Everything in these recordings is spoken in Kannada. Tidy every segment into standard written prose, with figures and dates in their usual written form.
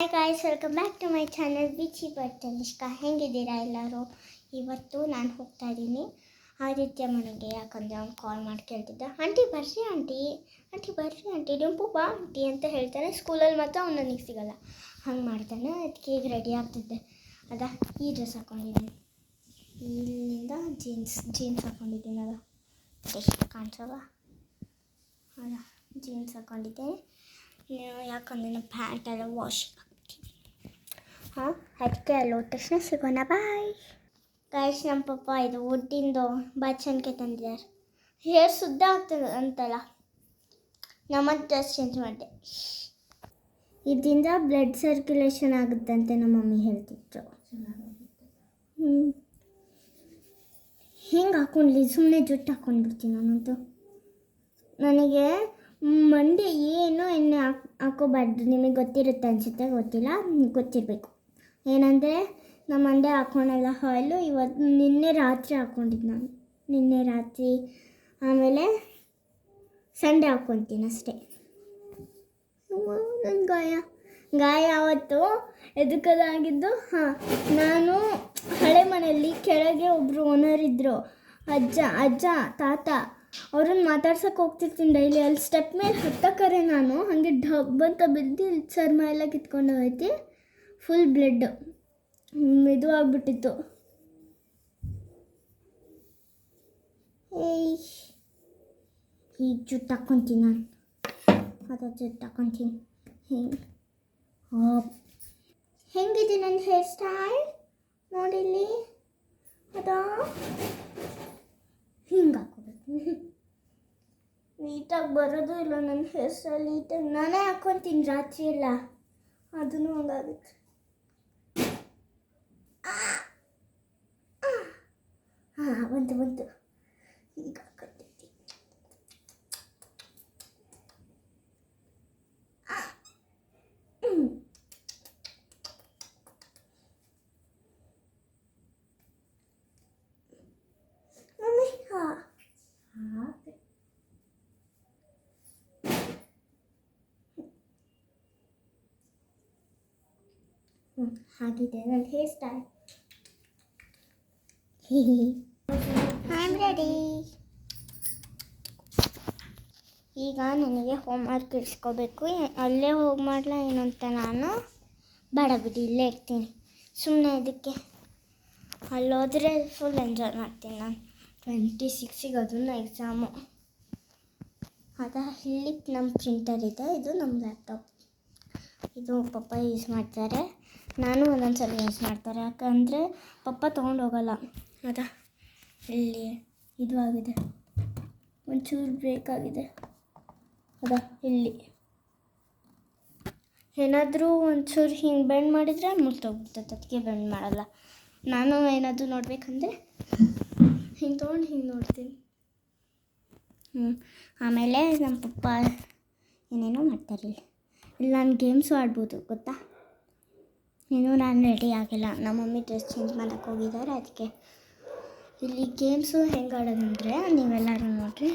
Hi guys, welcome back to my channel ಬಿಚಿ ತನಿಷ್ಕಾ. ಹೆಂಗಿದ್ದೀರಾ ಎಲ್ಲರೂ? ಇವತ್ತು ನಾನು ಹೋಗ್ತಾ ಇದ್ದೀನಿ ಆದಿತ್ಯ ಮನೆಗೆ. ಯಾಕಂದರೆ ಅವ್ನು ಕಾಲ್ ಮಾಡಿ ಕೇಳ್ತಿದ್ದ, ಆಂಟಿ ಬರ್ರಿ ಆಂಟಿ, ಆಂಟಿ ಬರ್ರಿ ಆಂಟಿ, ಡಿಂಪು ಬಾ ಆಂಟಿ ಅಂತ ಹೇಳ್ತಾನೆ. ಸ್ಕೂಲಲ್ಲಿ ಮಾತ್ರ ಅವ್ನು ನನಗೆ ಸಿಗೋಲ್ಲ, ಹಂಗೆ ಮಾಡ್ತಾನೆ. ಅದಕ್ಕೆ ಈಗ ರೆಡಿ ಆಗ್ತಿದ್ದೆ. ಈ ಡ್ರೆಸ್ ಹಾಕ್ಕೊಂಡಿದ್ದೀನಿ, ಇಲ್ಲಿಂದ ಜೀನ್ಸ್ ಹಾಕ್ಕೊಂಡಿದ್ದೀನಿ. ಕಾಣಿಸೋಲ್ಲ, ಜೀನ್ಸ್ ಹಾಕ್ಕೊಂಡಿದ್ದೆ. ಯಾಕಂದರೆ ನಮ್ಮ ಪ್ಯಾಂಟೆಲ್ಲ ವಾಶ್ ಅದಕ್ಕೆ ಅಲ್ಲಿ ಹೋದ ತಕ್ಷಣ ಸಿಗೋಣ. Bye guys. ನಮ್ಮ ಪಪ್ಪ ಇದು ವುಡ್ಡಿಂದು ಬಾಚಣಿಕೆ ತಂದಿದ್ದಾರೆ. ಹೇರ್ ಸುದ್ದ ಆಗ್ತದೆ ಅಂತಲ್ಲ, ನಮ್ಮ ಡ್ರೆಸ್ ಚೇಂಜ್ ಮಾಡಿದೆ. ಇದರಿಂದ ಬ್ಲಡ್ ಸರ್ಕ್ಯುಲೇಷನ್ ಆಗುತ್ತಂತೆ ನಮ್ಮ ಮಮ್ಮಿ ಹೇಳ್ತಿದ್ರು. ಹಿಂಗೆ ಹಾಕ್ಕೊಂಡ್ಲಿ, ಸುಮ್ಮನೆ ಜುಟ್ಟು ಹಾಕ್ಕೊಂಡ್ಬಿಡ್ತೀನಿ ನಾನಂತೂ. ನನಗೆ ಮಂಡೆ ಏನು ಎಣ್ಣೆ ಹಾಕೋಬಾರ್ದು. ನಿಮಗೆ ಗೊತ್ತಿರುತ್ತೆ ಅನಿಸುತ್ತೆ, ಗೊತ್ತಿಲ್ಲ, ಗೊತ್ತಿರಬೇಕು. ಏನಂದರೆ ನಮ್ಮ ಮಂಡೆ ಹಾಕ್ಕೊಳಲ್ಲ ಆಯಿಲು. ನಿನ್ನೆ ರಾತ್ರಿ ಹಾಕ್ಕೊಂಡಿದ್ದು ನಾನು, ನಿನ್ನೆ ರಾತ್ರಿ. ಆಮೇಲೆ ಸಂಡೇ ಹಾಕ್ಕೊತೀನಿ ಅಷ್ಟೇ. ನನ್ನ ಗಾಯ ಆವತ್ತು ಎದಕ್ಕದಾಗಿದ್ದು, ನಾನು ಹಳೆ ಮನೆಯಲ್ಲಿ ಕೆಳಗೆ ಒಬ್ಬರು ಓನರ್ ಇದ್ದರು, ಅಜ್ಜ ತಾತ. ಅವ್ರನ್ನ ಮಾತಾಡ್ಸೋಕೆ ಹೋಗ್ತಿರ್ತೀನಿ ಡೈಲಿ. ಅಲ್ಲಿ ಸ್ಟೆಪ್ ಮೇಲೆ ಹತ್ತಕ್ಕರೆ ನಾನು ಹಾಗೆ ಡಬ್ಬಂತ ಬಿದ್ದು ಇಲ್ಲಿ ಚರ್ಮ ಎಲ್ಲ ಕಿತ್ಕೊಂಡು ಹೋಯ್ತು. ಫುಲ್ ಬ್ಲಡ್ ಇದು ಆಗ್ಬಿಟ್ಟಿತ್ತು. ಈಗ ಜುಟ್ಟು ಹಾಕ್ಕೊತೀನಿ ನಾನು, ಜುಟ್ಟು ಹಾಕ್ಕೊತೀನಿ. ಹೆಂಗಿದೆ ನನ್ನ ಹೇರ್ ಸ್ಟೈಲ್ ನೋಡಿಲ್ಲಿ. ಹಿಂಗೆ ಹಾಕೋಬೇಕು. ನೀಟಾಗಿ ಬರೋದು ಇಲ್ಲ ನನ್ನ ಹೇರ್ ಸ್ಟೈಲ್. ನೀಟಾಗಿ ನಾನೇ ಹಾಕ್ಕೊತೀನಿ ರಾತ್ರಿ ಎಲ್ಲ, ಅದೂ ಹಂಗಾಗುತ್ತೆ. ಬಂತು ಈಗ ಹಾಕ್ಕೊತೀನಿ. ಹಾಗಿದೆ ನನ್ನ hair style. I am ready. ಈಗ ನನಗೆ ಹೋಮ್ವರ್ಕ್ ಇರಿಸ್ಕೋಬೇಕು. ಅಲ್ಲೇ ಹೋಗಿ ಮಾಡಲ ಏನು ಅಂತ ನಾನು ಬೇಡ ಬಿಡಿ, ಇಲ್ಲೇ ಇರ್ತೀನಿ ಸುಮ್ಮನೆ. ಇದಕ್ಕೆ ಅಲ್ಲೋದ್ರೆ ಫುಲ್ ಎಂಜಾಯ್ ಮಾಡ್ತೀನಿ ನಾನು. 26ಗೆ ಅದನ್ನು ಎಕ್ಸಾಮು. ಇಲ್ಲಿ ನಮ್ಮ ಪ್ರಿಂಟರ್ ಇದೆ, ಇದು ನಮ್ಮ ಲ್ಯಾಪ್ಟಾಪ್. ಇದು ಪಪ್ಪ ಯೂಸ್ ಮಾಡ್ತಾರೆ, ನಾನು ಒಂದೊಂದು ಸಲ ಯೂಸ್ ಮಾಡ್ತಾರೆ. ಯಾಕಂದರೆ ಪಪ್ಪ ತೊಗೊಂಡೋಗಲ್ಲ. ಇಲ್ಲಿ ಇದು ಆಗಿದೆ, ಒಂಚೂರು ಬ್ರೇಕ್ ಆಗಿದೆ. ಇಲ್ಲಿ ಏನಾದರೂ ಒಂಚೂರು ಹಿಂಗೆ ಬೆಂಡ್ ಮಾಡಿದರೆ ಮುರಿದೋಗ್ಬಿಡ್ತೈತೆ, ಅದಕ್ಕೆ ಬೆಂಡ್ ಮಾಡಲ್ಲ. ನಾನು ಏನಾದರೂ ನೋಡಬೇಕಂದ್ರೆ ಹಿಂಗೆ ತೊಗೊಂಡು ಹಿಂಗೆ ನೋಡ್ತೀನಿ. ಆಮೇಲೆ ನಮ್ಮ ಪಪ್ಪ ಏನೇನೋ ಮಾಡ್ತಾರೆ. ಇಲ್ಲಿ ನಾನು ಗೇಮ್ಸು ಆಡ್ಬೋದು ಗೊತ್ತಾ. ಇನ್ನೂ ನಾನು ರೆಡಿ ಆಗಿಲ್ಲ, ನಮ್ಮ ಮಮ್ಮಿ ಡ್ರೆಸ್ ಚೇಂಜ್ ಮಾಡೋಕ್ಕೆ ಹೋಗಿದ್ದಾರೆ. ಅದಕ್ಕೆ ಇಲ್ಲಿ ಗೇಮ್ಸು ಹೆಂಗೆ ಆಡೋದಂದರೆ, ನೀವೆಲ್ಲರೂ ನೋಡಿರಿ,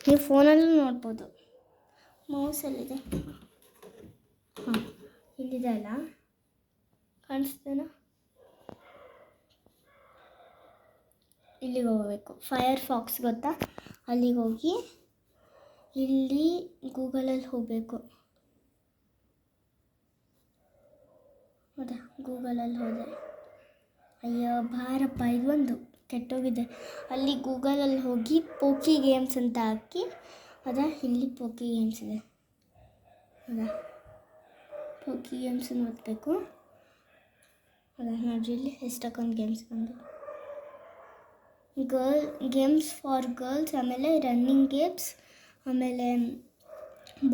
ನೀವು ಫೋನಲ್ಲೂ ನೋಡ್ಬೋದು. ಮೌಸಲ್ಲಿದೆ, ಇಲ್ಲಿದೆ ಅಲ್ಲ, ಕಾಣಿಸ್ತೇನೋ. ಇಲ್ಲಿಗೆ ಹೋಗಬೇಕು, ಫೈರ್ ಫಾಕ್ಸ್ ಗೊತ್ತಾ, ಅಲ್ಲಿಗೆ ಹೋಗಿ ಇಲ್ಲಿ ಗೂಗಲಲ್ಲಿ ಹೋಗಬೇಕು. ಗೂಗಲಲ್ಲಿ ಹೋದೆ. ಅಯ್ಯೋ ಬಾರಪ್ಪ, ಇದೊಂದು ಕೆಟ್ಟೋಗಿದೆ. ಅಲ್ಲಿ ಗೂಗಲಲ್ಲಿ ಹೋಗಿ ಪೋಕಿ ಗೇಮ್ಸ್ ಅಂತ ಹಾಕಿ, ಇಲ್ಲಿ ಪೋಕಿ ಗೇಮ್ಸ್ ಇದೆ. ಪೋಕಿ ಗೇಮ್ಸ್ ಓದಬೇಕು. ನೋಡ್ರಿ, ಇಲ್ಲಿ ಎಷ್ಟಕ್ಕೊಂದು ಗೇಮ್ಸ್ ಬಂದು. ಗೇಮ್ಸ್ ಫಾರ್ ಗರ್ಲ್ಸ್, ಆಮೇಲೆ ರನ್ನಿಂಗ್ ಗೇಮ್ಸ್, ಆಮೇಲೆ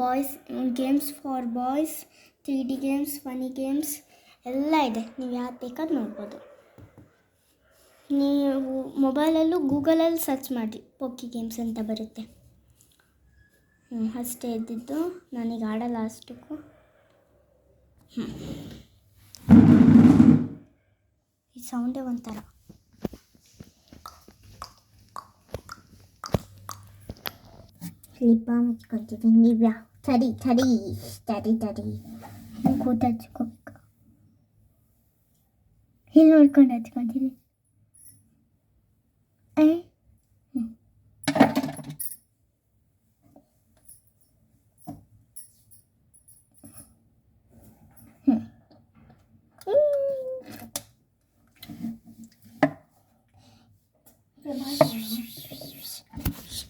boys games for boys, 3D games, funny games ಎಲ್ಲ ಇದೆ. ನೀವು ಯಾವ್ದು ಬೇಕಾದ್ರೂ ನೋಡ್ಬೋದು. ನೀವು ಮೊಬೈಲಲ್ಲೂ ಗೂಗಲಲ್ಲಿ ಸರ್ಚ್ ಮಾಡಿ, ಪೋಕಿ ಗೇಮ್ಸ್ ಅಂತ ಬರುತ್ತೆ. ಅಷ್ಟೇ ಇದ್ದಿದ್ದು, ನನಗೆ ಆಡಲ್ಲ ಅಷ್ಟಕ್ಕೂ. ಈ ಸೌಂಡೇ ಒಂಥರ. ಲಿಪ್ ಬಾಮ್ ಹಚ್ಕೊಳ್ತಿದ್ದೀನಿ. ನೀವು ತಡಿ ಕೂತು ಹಚ್ಕೋಬೇಕು. ಇಲ್ಲಿ ನೋಡ್ಕೊಂಡು ಹಚ್ಕೊತೀನಿ.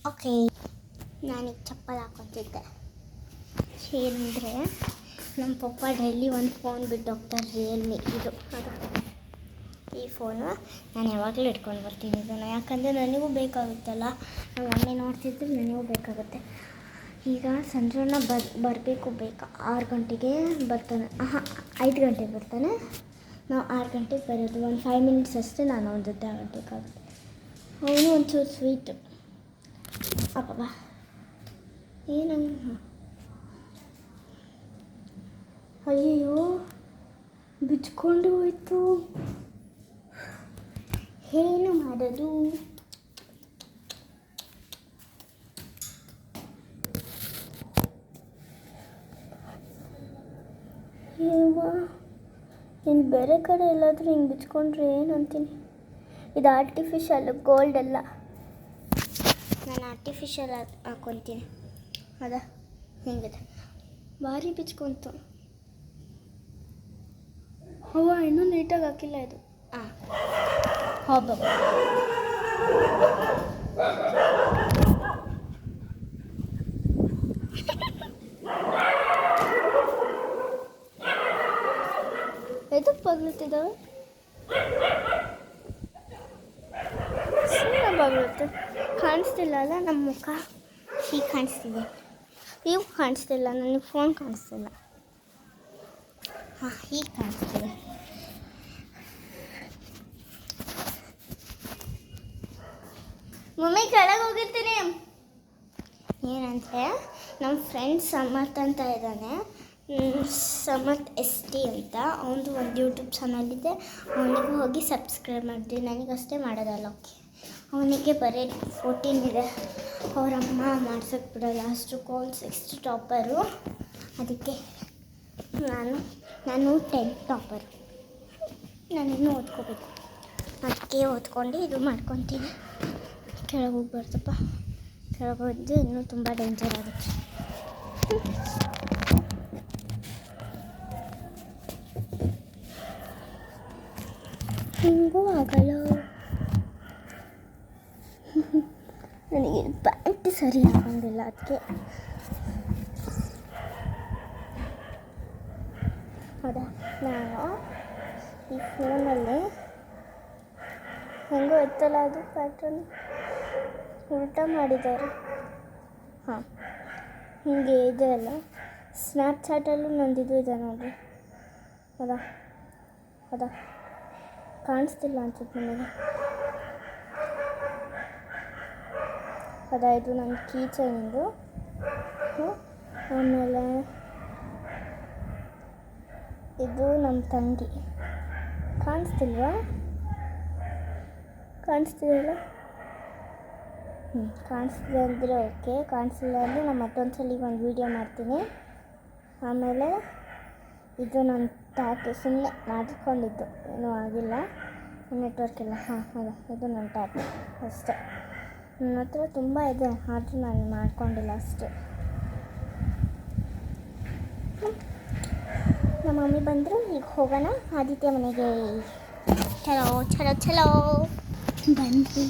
ಓಕೆ, ನಾನೀಗ ಚಪ್ಪಲ್ ಹಾಕೋತಿದ್ದೆ. ಏನಂದರೆ ನಮ್ಮ ಪಪ್ಪ ಡೈಲಿ ಒಂದು ಫೋನ್ ಬಿಟ್ಟು ಹೋಗ್ತಾರೆ, ರಿಯಲ್ಮಿ. ಇದು ಅದು ಈ ಫೋನು ನಾನು ಯಾವಾಗಲೂ ಇಟ್ಕೊಂಡು ಬರ್ತೀನಿ ಇದನ್ನು, ಯಾಕಂದರೆ ನನಗೂ ಬೇಕಾಗುತ್ತಲ್ಲ. ನಮ್ಮ ಮಮ್ಮಿ ನೋಡ್ತಿದ್ರೆ ನನಗೂ ಬೇಕಾಗುತ್ತೆ. ಈಗ ಸಂಜೆನ ಬರಬೇಕು, ಬೇಕಾ 6 ಗಂಟೆಗೆ ಬರ್ತಾನೆ. 5 ಗಂಟೆಗೆ ಬರ್ತಾನೆ. ನಾವು 6 ಗಂಟೆಗೆ ಬರೋದು. ಒಂದು 5 ಮಿನಿಟ್ಸ್ ಅಷ್ಟೇ ನಾನು ಅವನ ಜೊತೆ ಆಗಬೇಕಾಗುತ್ತೆ. ಅವನು ಒಂಚೂರು ಸ್ವೀಟು. ಅಬ್ಬಾ ಏನಂಗ, ಅಯ್ಯೋ ಬಿಚ್ಕೊಂಡು ಹೋಯ್ತು. ಏನು ಮಾಡೋದು? ಇನ್ನು ಬೇರೆ ಕಡೆ ಎಲ್ಲಾದರೂ ಹಿಂಗೆ ಬಿಚ್ಕೊಂಡ್ರೆ ಏನು ಅಂತೀನಿ. ಇದು ಆರ್ಟಿಫಿಷಿಯಲ್, ಗೋಲ್ಡ್ ಅಲ್ಲ. ನಾನು ಆರ್ಟಿಫಿಷಿಯಲ್ ಹಾಕ್ಕೊತೀನಿ. ಅದ ಹಿಂಗಿದೆ, ಭಾರಿ ಬಿಚ್ಕೊಂತು. ಅವ್ವ ಇನ್ನೂ ನೀಟಾಗಿ ಹಾಕಿಲ್ಲ ಇದು. ಹಬ್ಬ ಎದಕ್ಕೆ ಬಗ್ಲುತ್ತಿದ್ದಾವೆ? ಸುಮ್ಮನೆ ಬಗ್ಲುತ್ತೆ. ಕಾಣಿಸ್ತಿಲ್ಲ ಅಲ್ಲ ನಮ್ಮ ಮುಖ? ಹೀಗೆ ಕಾಣಿಸ್ತಿದೆ. ನೀವು ಕಾಣಿಸ್ತಿಲ್ಲ, ನನಗೆ ಫೋನ್ ಕಾಣಿಸ್ತಿಲ್ಲ. ಹೀಗೆ ಕಾಣಿಸ್ತಿದೆ. ಮಮ್ಮಿ ಕೆಳಗೆ ಹೋಗಿರ್ತೀನಿ. ಏನಂದರೆ ನಮ್ಮ ಫ್ರೆಂಡ್ ಸಮರ್ಥ್ ಅಂತ ಇದ್ದಾನೆ, ಸಮರ್ಥ್ ST ಅಂತ. ಅವನದು ಒಂದು ಯೂಟ್ಯೂಬ್ ಚಾನಲ್ ಇದೆ. ಅವನಿಗೆ ಹೋಗಿ ಸಬ್ಸ್ಕ್ರೈಬ್ ಮಾಡಿದ್ವಿ. ನನಗಷ್ಟೇ ಮಾಡೋದಲ್ಲ. ಓಕೆ, ಅವನಿಗೆ ಬರೀ 14 ಇದೆ. ಅವರಮ್ಮ ಮಾಡ್ಸೋಕ್ಕೆ ಬಿಡೋಲ್ಲ, ಅಷ್ಟು ಕಾಲ್ಸ್ ಎಷ್ಟು ಟಾಪರು. ಅದಕ್ಕೆ ನಾನು 10 ಟಾಪರು. ನಾನಿನ್ನೂ ಓದ್ಕೋಬೇಕು. ಅದಕ್ಕೆ ಓದ್ಕೊಂಡು ಇದು ಮಾಡ್ಕೊತೀನಿ. ಕೆಳಗೆ ಹೋಗ್ಬಾರ್ದಪ್ಪ, ಕೆಳಗೆ ಹೋದ್ರೆ ಇನ್ನೂ ತುಂಬ ಡೇಂಜರ್ ಆಗುತ್ತೆ. ಹಿಂಗೂ ಆಗಲ್ಲ. ನನಗೆ ಪ್ಯಾಂಟ್ ಸರಿ ಆಗಂಗಿಲ್ಲ, ಅದಕ್ಕೆ. ಹೌದಾ, ನಾನು ಈ ಫೋನಲ್ಲಿ ಹೆಂಗೋ ಎತ್ತಲ್ಲ, ಅದು ಪ್ಯಾಟ್ರನ್ ಉಲ್ಟಾ ಮಾಡಿದ್ದಾರೆ. ಹೀಗೆ ಇದೆ ಅಲ್ಲ. ಸ್ನ್ಯಾಪ್ಚಾಟಲ್ಲೂ ನಂದಿದ್ದು ಇದೆ ನೋಡಿರಿ. ಹೌದಾ ಕಾಣಿಸ್ತಿಲ್ಲ ಅನ್ಸುತ್ತೆ ನನಗೆ. ಇದು ನನ್ನ ಕೀ ಚೈನಿಂದು. ಆಮೇಲೆ ಇದು ನಮ್ಮ ತಂಗಿ. ಕಾಣಿಸ್ತಿಲ್ವಾ? ಕಾಣಿಸ್ತಿದೆಯಲ್ಲ? ಕಾಣಿಸ್ತಿದೆ ಅಂದರೆ ಓಕೆ, ಕಾಣಿಸ್ತಿಲ್ಲ ಅಂದರೆ ನಾನು ಮತ್ತೊಂದ್ಸಲ ಒಂದು ವೀಡಿಯೋ ಮಾಡ್ತೀನಿ. ಆಮೇಲೆ ಇದು ನನ್ನ ಟ್ಯಾಟು, ಸುಮ್ಮನೆ ಮಾಡಿಕೊಂಡಿದ್ದು, ಏನೂ ಆಗಿಲ್ಲ, ನೆಟ್ವರ್ಕ್ ಇಲ್ಲ. ಹೌದಾ, ಇದು ನನ್ನ ಟ್ಯಾಟು ಅಷ್ಟೇ. ನನ್ನ ಹತ್ರ ತುಂಬ ಇದೆ, ಆದರೂ ನಾನು ಮಾಡ್ಕೊಂಡಿಲ್ಲ ಅಷ್ಟೇ. ನಮ್ಮ ಮಮ್ಮಿ ಬಂದರು, ಈಗ ಹೋಗೋಣ ಆದಿತ್ಯ ಮನೆಗೆ. ಚಲೋ ಬಂದ್ರಿ.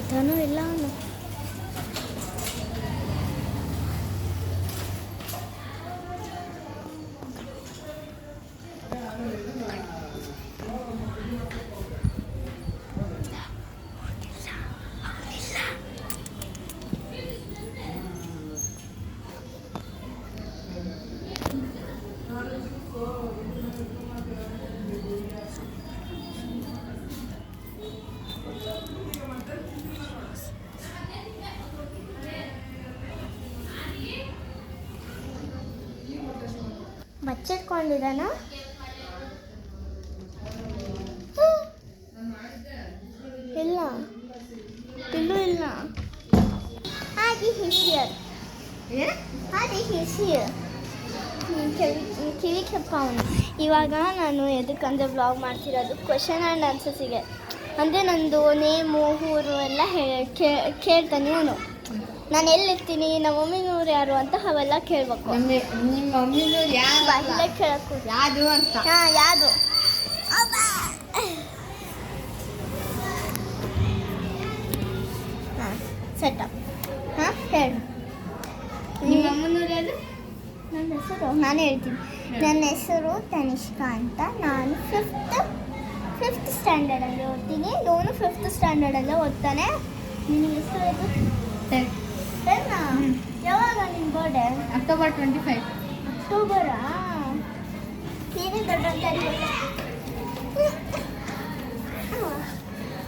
ಕುಂತಾನೂ ಇಲ್ಲ ಅವನು. ಬಚ್ಚಿಟ್ಕೊಂಡಿದ್ದಾನ. ಇಲ್ಲ ಇಲ್ಲೂ ಇಲ್ಲ. ಹಾಗೆ ಹಿಸಿಯರ್ ಹಾಗೆ ಹಿಸಿಯರ್ ಕಿವಿ ಕೆಪ್ಪ ಅವನು. ಇವಾಗ ನಾನು ಎದಕ್ಕಂದ್ರೆ ವ್ಲಾಗ್ ಮಾಡ್ತಿರೋದು ಕ್ವೆಶನ್ ಆ್ಯಂಡ್ ಆನ್ಸರ್ಸಿಗೆ. ಅಂದರೆ ನಂದು ನೇಮು ಊರು ಎಲ್ಲ ಕೇಳ್ತಾನೆ ಅವನು. ನಾನು ಎಲ್ಲಿರ್ತೀನಿ, ನಮ್ಮ ಮಮ್ಮಿನೂರು ಯಾರು ಅಂತ ಅವೆಲ್ಲ ಕೇಳ್ಬೇಕು. ನಿಮ್ಮ ಮಮ್ಮಿನೂರು ಯಾರು ಕೇಳಕ್ಕೂ ಯಾವುದು ಅಂತ. ಹಾಂ ಯಾವುದು ಹಾಂ ಸೆಟಪ್. ಹಾಂ ಹೇಳು. ನಿಮ್ಮ ಅಮ್ಮನೂರು ಯಾರು? ನನ್ನ ಹೆಸರು ನಾನೇ ಹೇಳ್ತೀನಿ. ನನ್ನ ಹೆಸರು ತನಿಷ್ಕಾ ಅಂತ. ನಾನು ಫಿಫ್ತ್ ಸ್ಟ್ಯಾಂಡರ್ಡಲ್ಲಿ ಓದ್ತೀನಿ. ಇವನು 5th ಸ್ಟ್ಯಾಂಡರ್ಡಲ್ಲೇ ಓದ್ತಾನೆ. ನಿನ್ನ ಹೆಸರು ಇದು? ಟೆನ್ನಾ? ಯಾವಾಗ ನಿನ್ನ ಬರ್ಡೇ? October 25. ಅಕ್ಟೋಬರಾ? ನೀನೇ ದೊಡ್ಡ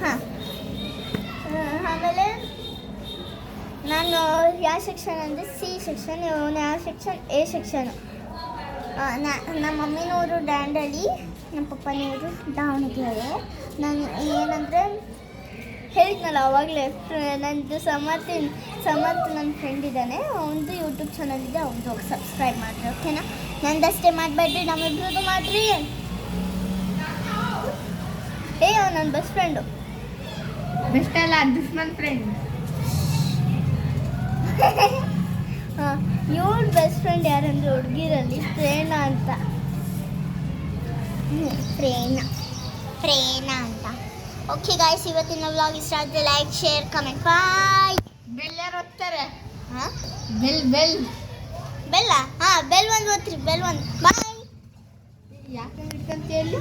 ಹಾಂ. ಆಮೇಲೆ ನಾನು ಯಾವ ಸೆಕ್ಷನ್ ಅಂದರೆ C ಸೆಕ್ಷನ್, ಇವನು ಯಾವ ಸೆಕ್ಷನ್? A section. ನಮ್ಮ ಮಮ್ಮಿನವರು ಡ್ಯಾಂಡಳಿ, ನಮ್ಮ ಪಪ್ಪನವರು ದಾವಣಗೆರೆ. ನಾನು ಏನಂದರೆ ಹೇಳಿದ್ನಲ್ಲ ಆವಾಗಲೇ, ನಂದು ಸಮರ್ಥ ನನ್ನ ಫ್ರೆಂಡ್ ಇದ್ದಾನೆ, ಅವನದು ಯೂಟ್ಯೂಬ್ ಚಾನಲ್ ಇದೆ, ಅವನದು ಹೋಗಿ ಸಬ್ಸ್ಕ್ರೈಬ್ ಮಾಡಿರಿ. ಓಕೆನಾ? ನಂದಷ್ಟೇ ಮಾಡಬೇಡ್ರಿ, ನಮ್ಮಿಬ್ರದ್ದು ಮಾಡಿರಿ. ಅವ ನನ್ನ ಬೆಸ್ಟ್ ಫ್ರೆಂಡು. ಬೆಸ್ಟ್ ಅಲ್ಲ, ದುಶ್ಮನ್ ಫ್ರೆಂಡ್. ಹಾಂ, ಇವಳ ಬೆಸ್ಟ್ ಫ್ರೆಂಡ್ ಯಾರಂದ್ರೆ ಹುಡುಗಿರಲ್ಲಿ ಪ್ರೇರಣಾ ಅಂತ. ಪ್ರೇರಣಾ ಅಂತ. ಓಕೆ ಗಾಯ್ಸ್, ಇವತ್ತಿನ ವ್ಲಾಗ್ ಇಷ್ಟ ಆದರೆ ಲೈಕ್, ಶೇರ್, ಕಮೆಂಟ್. ಬಾಯ್. ಬೆಲ್ ಯಾರು ಓದ್ತಾರೆ? ಹಾಂ, ಬೆಲ್ಲ. ಹಾಂ, ಬೆಲ್ ಒಂದು ಓದ್ರಿ. ಬೆಲ್ ಒಂದು. ಬಾಯ್. ಯಾಕೆ ಹಿಡ್ಕಂತ ಹೇಳಿ?